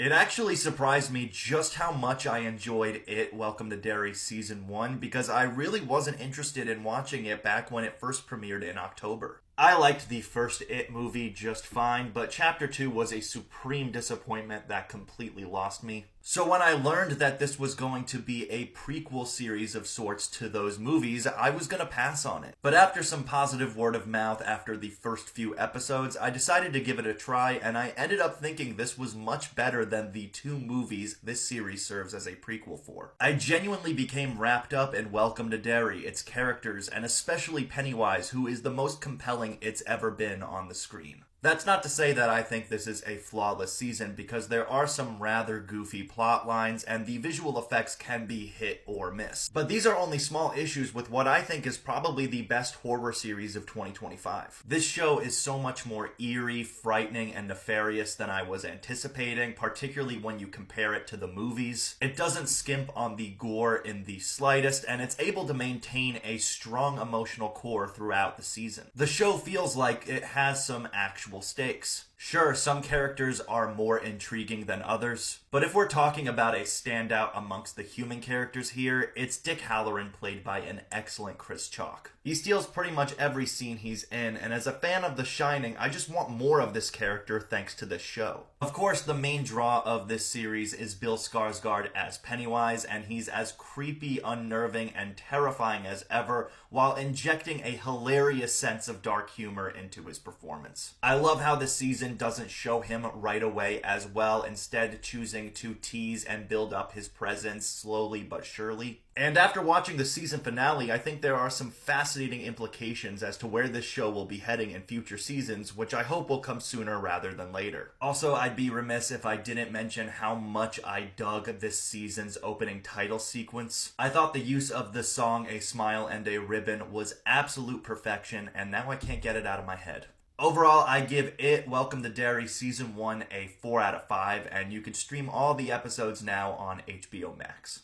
It actually surprised me just how much I enjoyed It Welcome to Derry Season 1 because I really wasn't interested in watching it back when it first premiered in October. I liked the first It movie just fine, but Chapter 2 was a supreme disappointment that completely lost me. So when I learned that this was going to be a prequel series of sorts to those movies, I was going to pass on it. But after some positive word of mouth after the first few episodes, I decided to give it a try, and I ended up thinking this was much better than the two movies this series serves as a prequel for. I genuinely became wrapped up in Welcome to Derry, its characters, and especially Pennywise, who is the most compelling it's ever been on the screen. That's not to say that I think this is a flawless season, because there are some rather goofy plot lines and the visual effects can be hit or miss. But these are only small issues with what I think is probably the best horror series of 2025. This show is so much more eerie, frightening, and nefarious than I was anticipating, particularly when you compare it to the movies. It doesn't skimp on the gore in the slightest, and it's able to maintain a strong emotional core throughout the season. The show feels like it has some actual stakes. Sure, some characters are more intriguing than others, but if we're talking about a standout amongst the human characters here, it's Dick Halloran, played by an excellent Chris Chalk. He steals pretty much every scene he's in, and as a fan of The Shining, I just want more of this character thanks to this show. Of course, the main draw of this series is Bill Skarsgård as Pennywise, and he's as creepy, unnerving, and terrifying as ever, while injecting a hilarious sense of dark humor into his performance. I love how this season doesn't show him right away as well, instead choosing to tease and build up his presence slowly but surely. And after watching the season finale, I think there are some fascinating implications as to where this show will be heading in future seasons, which I hope will come sooner rather than later. Also, I'd be remiss if I didn't mention how much I dug this season's opening title sequence. I thought the use of the song A Smile and a Ribbon was absolute perfection, and now I can't get it out of my head. Overall, I give It Welcome to Derry Season 1 a 4 out of 5, and you can stream all the episodes now on HBO Max.